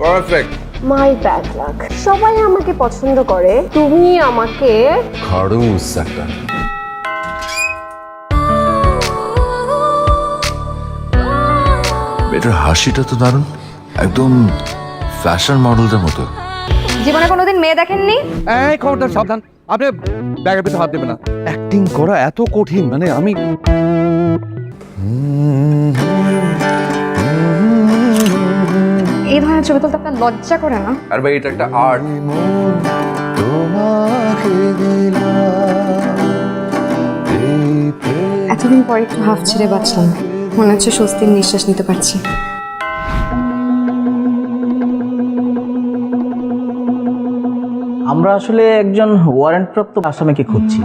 Perfect. My bad luck, সবাই আমাকে পছন্দ করে, তুমি আমাকে খাড়ুস একটা। এটার হাসিটা তো দারুণ, একদম ফ্যাশন মডেলদের মতো। জীবনে কোনোদিন মেয়ে দেখেননি? এই খবরদার, সাবধান, আপনি ব্যাগের ভিতরে হাত দেবেন না। অ্যাক্টিং করা এত কঠিন, মানে আমি এই ধরনের ছবি তুলতে আপনার লজ্জা করে না? আর ভাই এটা একটা আর্ট। এতদিন পর একটু হাফ ছেড়ে বাঁচলাম, মনে হচ্ছে স্বস্তির নিঃশ্বাস নিতে পারছি। আমরা আসলে একজন ওয়ারেন্টপ্রাপ্ত আসামিকে খুঁজছি।